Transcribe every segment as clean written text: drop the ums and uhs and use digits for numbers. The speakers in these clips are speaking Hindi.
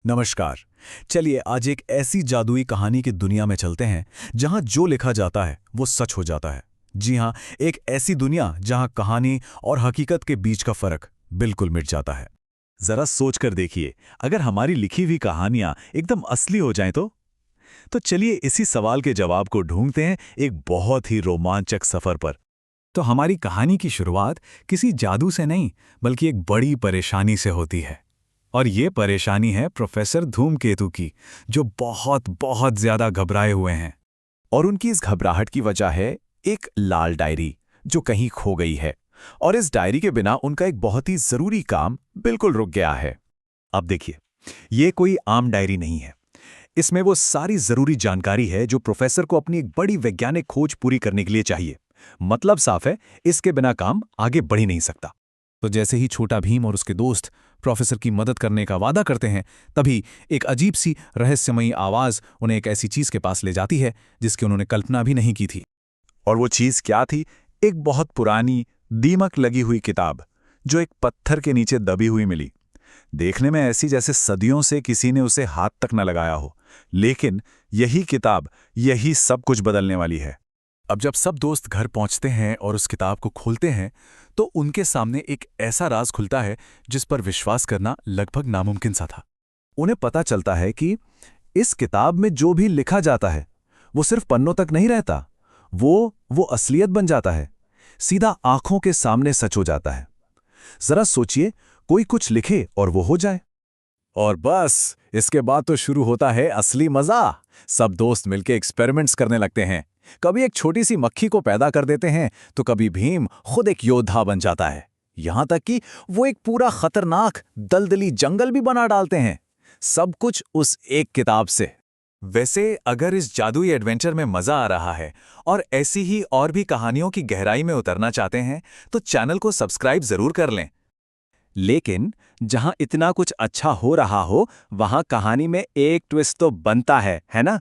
नमस्कार। चलिए आज एक ऐसी जादुई कहानी की दुनिया में चलते हैं जहां जो लिखा जाता है वो सच हो जाता है। जी हां, एक ऐसी दुनिया जहां कहानी और हकीकत के बीच का फर्क बिल्कुल मिट जाता है। जरा सोच कर देखिए, अगर हमारी लिखी हुई कहानियां एकदम असली हो जाएं तो चलिए इसी सवाल के जवाब को ढूंढते हैं एक बहुत ही रोमांचक सफर पर। तो हमारी कहानी की शुरुआत किसी जादू से नहीं बल्कि एक बड़ी परेशानी से होती है। और ये परेशानी है प्रोफेसर धूमकेतु की, जो बहुत बहुत ज्यादा घबराए हुए हैं। और उनकी इस घबराहट की वजह है एक लाल डायरी जो कहीं खो गई है। और इस डायरी के बिना उनका एक बहुत ही जरूरी काम बिल्कुल रुक गया है। अब देखिए, ये कोई आम डायरी नहीं है। इसमें वो सारी जरूरी जानकारी है जो प्रोफेसर को अपनी एक बड़ी वैज्ञानिक खोज पूरी करने के लिए चाहिए। मतलब साफ है, इसके बिना काम आगे बढ़ ही नहीं सकता। तो जैसे ही छोटा भीम और उसके दोस्त प्रोफेसर की मदद करने का वादा करते हैं, तभी एक अजीब सी रहस्यमयी आवाज उन्हें एक ऐसी चीज के पास ले जाती है जिसकी उन्होंने कल्पना भी नहीं की थी। और वो चीज क्या थी? एक बहुत पुरानी, दीमक लगी हुई किताब जो एक पत्थर के नीचे दबी हुई मिली। देखने में ऐसी जैसे सदियों से किसी ने उसे हाथ तक न लगाया हो। लेकिन यही किताब, यही सब कुछ बदलने वाली है। अब जब सब दोस्त घर पहुंचते हैं और उस किताब को खोलते हैं, तो उनके सामने एक ऐसा राज खुलता है जिस पर विश्वास करना लगभग नामुमकिन सा था। उन्हें पता चलता है कि इस किताब में जो भी लिखा जाता है वो सिर्फ पन्नों तक नहीं रहता, वो असलियत बन जाता है। सीधा आंखों के सामने सच हो जाता है। जरा सोचिए, कोई कुछ लिखे और वो हो जाए। और बस इसके बाद तो शुरू होता है असली मजा। सब दोस्त मिलकर एक्सपेरिमेंट्स करने लगते हैं। कभी एक छोटी सी मक्खी को पैदा कर देते हैं, तो कभी भीम खुद एक योद्धा बन जाता है। यहां तक कि वो एक पूरा खतरनाक दलदली जंगल भी बना डालते हैं। सब कुछ उस एक किताब से। वैसे अगर इस जादुई एडवेंचर में मजा आ रहा है और ऐसी ही और भी कहानियों की गहराई में उतरना चाहते हैं, तो चैनल को सब्सक्राइब जरूर कर लें। लेकिन जहां इतना कुछ अच्छा हो रहा हो, वहां कहानी में एक ट्विस्ट तो बनता है ना?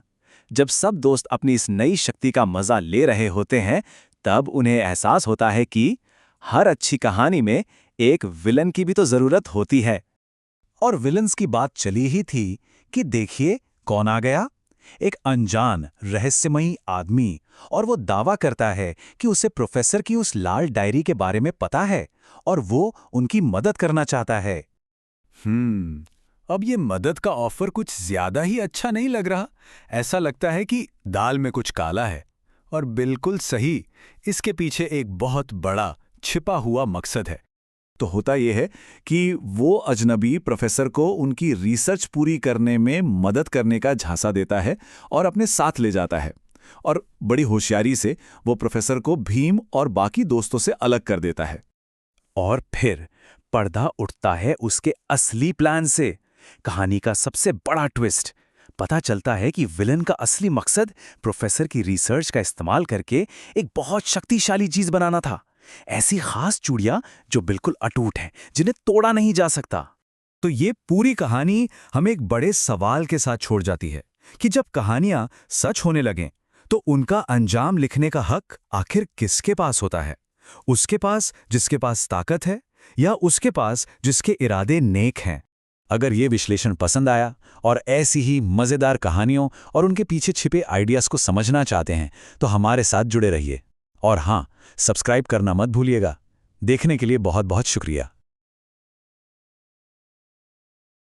जब सब दोस्त अपनी इस नई शक्ति का मजा ले रहे होते हैं, तब उन्हें एहसास होता है कि हर अच्छी कहानी में एक विलन की भी तो जरूरत होती है। और विलन्स की बात चली ही थी कि देखिए कौन आ गया। एक अनजान रहस्यमयी आदमी। और वो दावा करता है कि उसे प्रोफेसर की उस लाल डायरी के बारे में पता है और वो उनकी मदद करना चाहता है। अब ये मदद का ऑफर कुछ ज्यादा ही अच्छा नहीं लग रहा। ऐसा लगता है कि दाल में कुछ काला है। और बिल्कुल सही, इसके पीछे एक बहुत बड़ा छिपा हुआ मकसद है। तो होता यह है कि वो अजनबी प्रोफेसर को उनकी रिसर्च पूरी करने में मदद करने का झांसा देता है और अपने साथ ले जाता है। और बड़ी होशियारी से वो प्रोफेसर को भीम और बाकी दोस्तों से अलग कर देता है। और फिर पर्दा उठता है उसके असली प्लान से। कहानी का सबसे बड़ा ट्विस्ट। पता चलता है कि विलन का असली मकसद प्रोफेसर की रिसर्च का इस्तेमाल करके एक बहुत शक्तिशाली चीज बनाना था। ऐसी खास चूड़ियां जो बिल्कुल अटूट हैं, जिन्हें तोड़ा नहीं जा सकता। तो ये पूरी कहानी हमें एक बड़े सवाल के साथ छोड़ जाती है कि जब कहानियां सच होने लगें, तो उनका अंजाम लिखने का हक आखिर किसके पास होता है? उसके पास जिसके पास ताकत है, या उसके पास जिसके इरादे नेक हैं? अगर ये विश्लेषण पसंद आया और ऐसी ही मजेदार कहानियों और उनके पीछे छिपे आइडियाज को समझना चाहते हैं, तो हमारे साथ जुड़े रहिए। और हां, सब्सक्राइब करना मत भूलिएगा। देखने के लिए बहुत बहुत शुक्रिया।